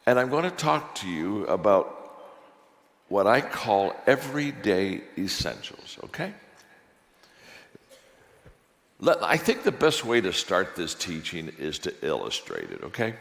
And I'm going to talk to you about what I call everyday essentials, okay? I think the best way to start this teaching is to illustrate it, okay?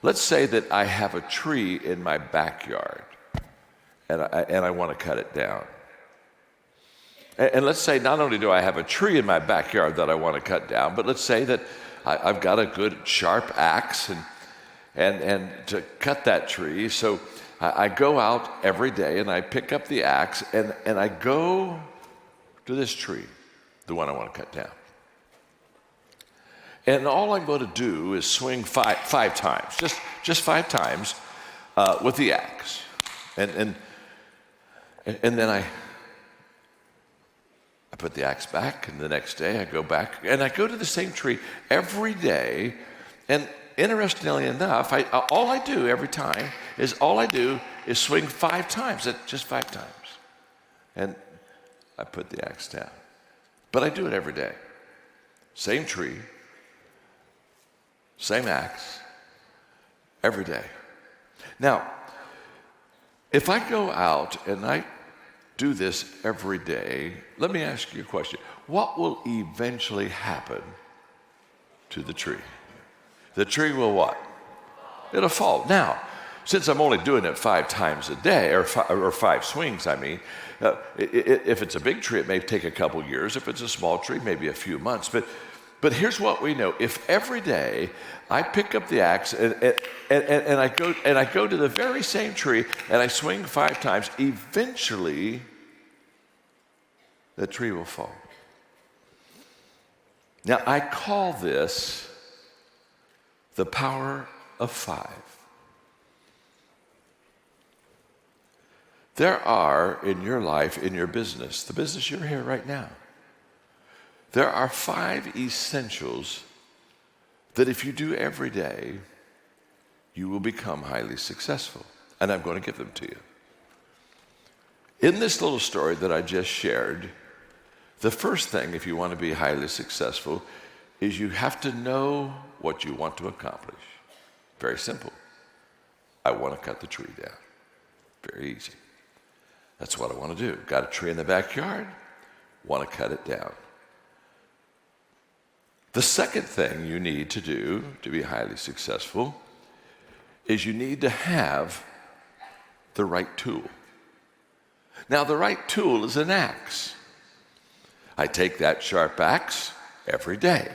Let's say that I have a tree in my backyard, and I want to cut it down. And let's say not only do I have a tree in my backyard that I want to cut down, but let's say that I've got a good sharp axe and to cut that tree. So I go out every day and I pick up the axe and I go to this tree, the one I want to cut down. And all I'm going to do is swing five times, just 5 times with the axe. And then I put the axe back, and the next day I go back, and I go to the same tree every day. And interestingly enough, all I do every time is swing 5 times, just 5 times. And I put the axe down. But I do it every day. Same tree, same axe, every day. Now, if I go out and I do this every day, let me ask you a question. What will eventually happen to the tree? The tree will what? It'll fall. Now, since I'm only doing it 5 times a day, or 5 swings, I mean, if it's a big tree, it may take a couple years. If it's a small tree, maybe a few months. But here's what we know. If every day I pick up the axe and I go to the very same tree and I swing 5 times, eventually the tree will fall. Now, I call this the power of 5. There are in your life, in your business, the business you're here right now, there are 5 essentials that if you do every day, you will become highly successful. And I'm going to give them to you. In this little story that I just shared, the first thing, if you want to be highly successful, is you have to know what you want to accomplish. Very simple. I want to cut the tree down. Very easy. That's what I want to do. Got a tree in the backyard, want to cut it down. The second thing you need to do to be highly successful is you need to have the right tool. Now, the right tool is an axe. I take that sharp axe every day.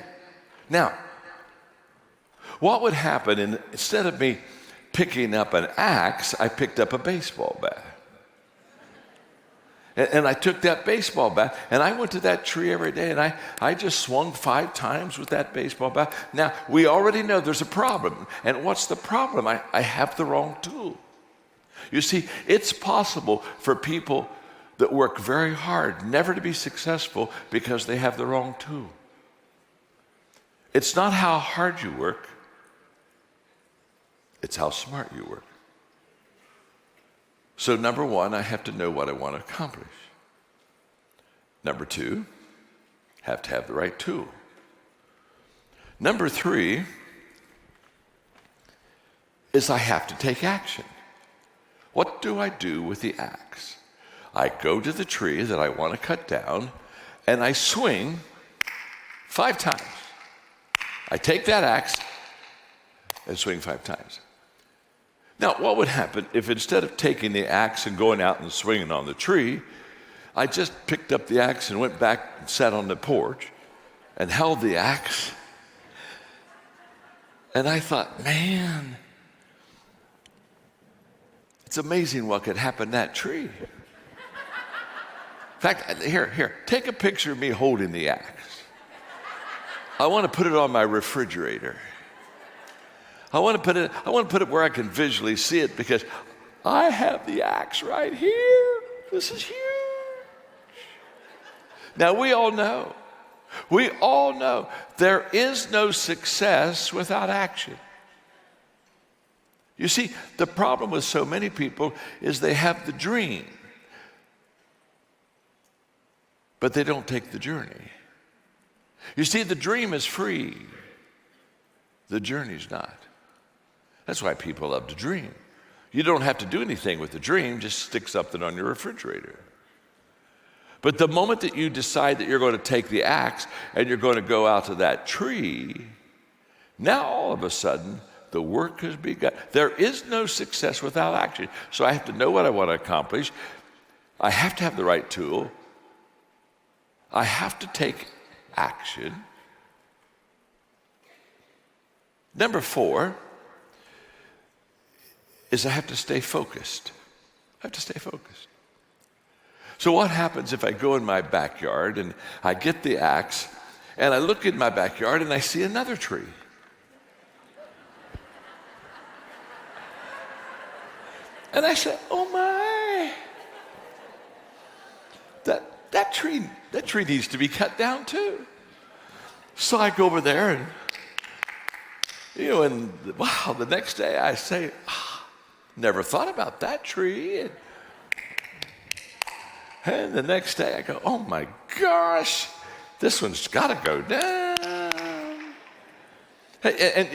Now, what would happen instead of me picking up an axe, I picked up a baseball bat. And I took that baseball bat, and I went to that tree every day, and I just swung 5 times with that baseball bat. Now, we already know there's a problem. And what's the problem? I have the wrong tool. You see, it's possible for people that work very hard never to be successful because they have the wrong tool. It's not how hard you work, it's how smart you work. So number 1, I have to know what I want to accomplish. Number 2, have to have the right tool. Number 3 is I have to take action. What do I do with the axe? I go to the tree that I want to cut down and I swing 5 times. I take that axe and swing 5 times. Now, what would happen if instead of taking the axe and going out and swinging on the tree, I just picked up the axe and went back and sat on the porch and held the axe? And I thought, man, it's amazing what could happen to that tree. In fact, here, take a picture of me holding the axe. I want to put it on my refrigerator. I want to put it where I can visually see it because I have the axe right here. This is huge. Now, we all know there is no success without action. You see, the problem with so many people is they have the dream, but they don't take the journey. You see, the dream is free. The journey's not. That's why people love to dream. You don't have to do anything with the dream, just stick something on your refrigerator. But the moment that you decide that you're going to take the axe and you're going to go out to that tree, now all of a sudden, the work has begun. There is no success without action. So I have to know what I want to accomplish. I have to have the right tool. I have to take action. Number 4 is I have to stay focused. I have to stay focused. So what happens if I go in my backyard and I get the axe and I look in my backyard and I see another tree? And I say, oh my, that tree needs to be cut down too. So I go over there and wow, the next day I say, never thought about that tree. And the next day I go, oh my gosh, this one's got to go down. And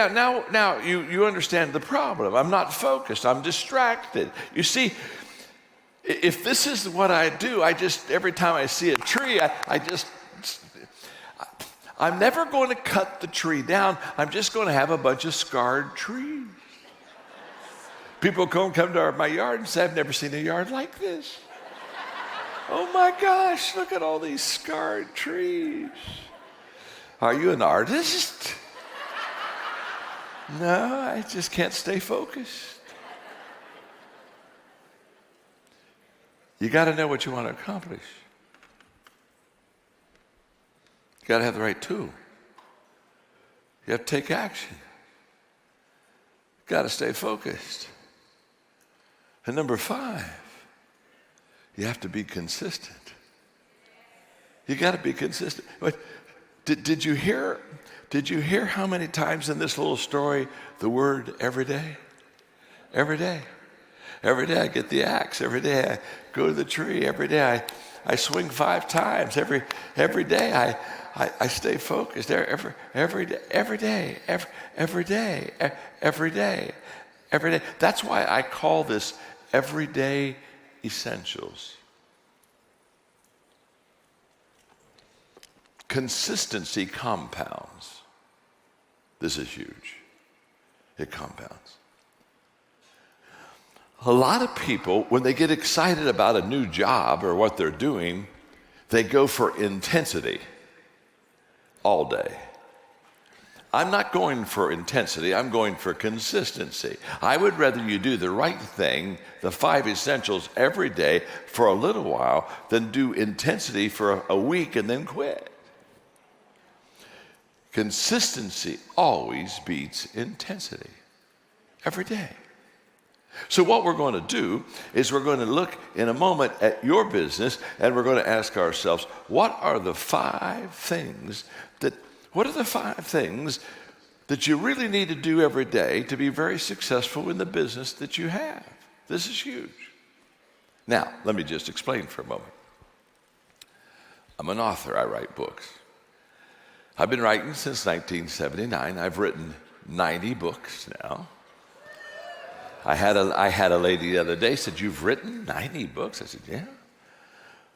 now you understand the problem. I'm not focused. I'm distracted. You see, if this is what I do, every time I see a tree, I'm never going to cut the tree down. I'm just going to have a bunch of scarred trees. People come to my yard and say, I've never seen a yard like this. Oh my gosh, look at all these scarred trees. Are you an artist? No, I just can't stay focused. You got to know what you want to accomplish. You got to have the right tool. You have to take action. You got to stay focused. And number 5, you have to be consistent. You got to be consistent. But did you hear how many times in this little story the word every day? Every day. Every day I get the axe. Every day I go to the tree. Every day I swing 5 times. Every day I stay focused. Every day. That's why I call this everyday essentials. Consistency compounds. This is huge. It compounds. A lot of people, when they get excited about a new job or what they're doing, they go for intensity all day. I'm not going for intensity, I'm going for consistency. I would rather you do the right thing, the 5 essentials every day for a little while, than do intensity for a week and then quit. Consistency always beats intensity, every day. So what we're going to do is we're going to look in a moment at your business and we're going to ask ourselves, what are the 5 things that you really need to do every day to be very successful in the business that you have? This is huge. Now, let me just explain for a moment. I'm an author. I write books. I've been writing since 1979. I've written 90 books now. I had a lady the other day said, "You've written 90 books?" I said, "Yeah."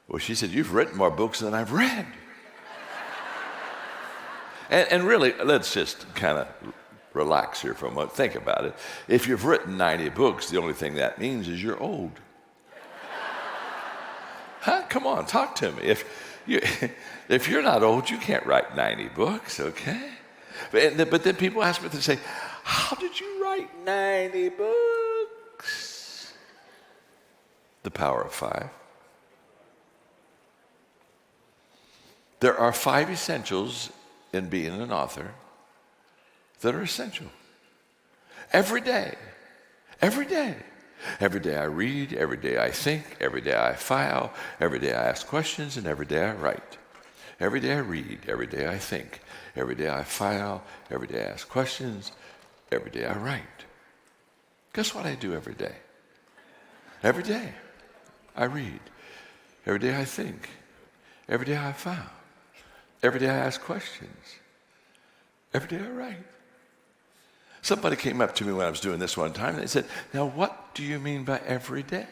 Well, she said, "You've written more books than I've read." And really, let's just kind of relax here for a moment. Think about it. If you've written 90 books, the only thing that means is you're old. Huh? Come on, talk to me. If you're not old, you can't write 90 books, okay? But then people ask me, they say, "How did you write 90 books?" The power of 5. There are 5 essentials in being an author that are essential. Every day. Every day. Every day I read, every day I think, every day I file, every day I ask questions, and every day I write. Every day I read, every day I think, every day I file, every day I ask questions, every day I write. Guess what I do every day? Every day I read, every day I think, every day I file, every day I ask questions, every day I write. Somebody came up to me when I was doing this one time, and they said, now what do you mean by every day?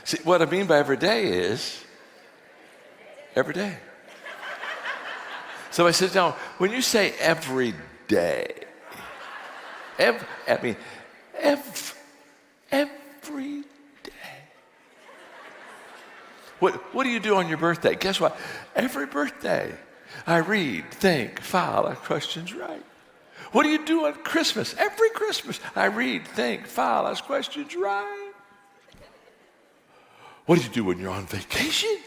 See, what I mean by every day is every day. So I said, now, when you say every day, every day. What do you do on your birthday? Guess what? Every birthday, I read, think, file, ask questions right. What do you do on Christmas? Every Christmas, I read, think, file, ask questions right. What do you do when you're on vacation?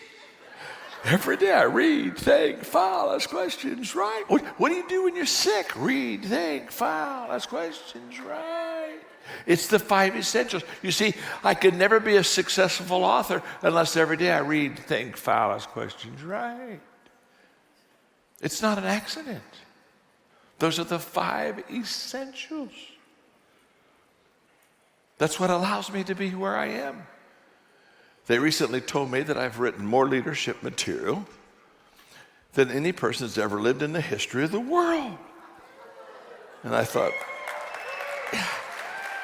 Every day I read, think, file, ask questions right. What do you do when you're sick? Read, think, file, ask questions right. It's the 5 essentials. You see, I could never be a successful author unless every day I read, think, file, ask questions right. It's not an accident. Those are the 5 essentials. That's what allows me to be where I am. They recently told me that I've written more leadership material than any person that's ever lived in the history of the world. And I thought,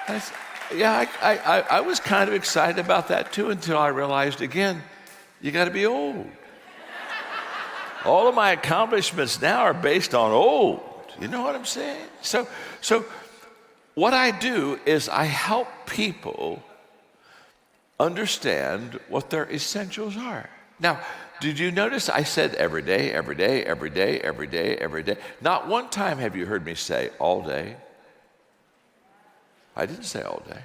I was kind of excited about that too until I realized again, you got to be old. All of my accomplishments now are based on old. You know what I'm saying? So what I do is I help people understand what their essentials are. Now, did you notice I said every day, every day, every day, every day, every day? Not one time have you heard me say all day. I didn't say all day.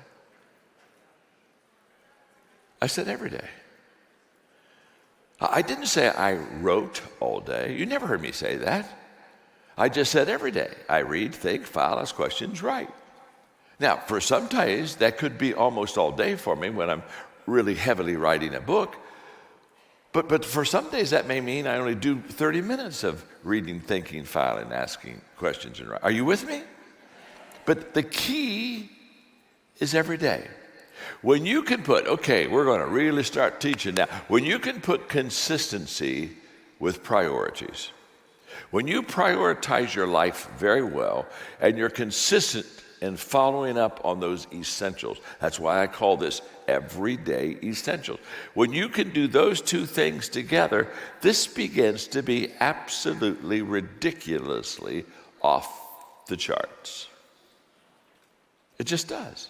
I said every day. I didn't say I wrote all day. You never heard me say that. I just said every day. I read, think, file, ask questions, write. Now, for some days, that could be almost all day for me when I'm really heavily writing a book. But for some days, that may mean I only do 30 minutes of reading, thinking, filing, asking questions, and writing. Are you with me? But the key is every day. When you can put, okay, we're going to really start teaching now. When you can put consistency with priorities, when you prioritize your life very well and you're consistent in following up on those essentials, that's why I call this everyday essentials. When you can do those two things together, this begins to be absolutely ridiculously off the charts. It just does.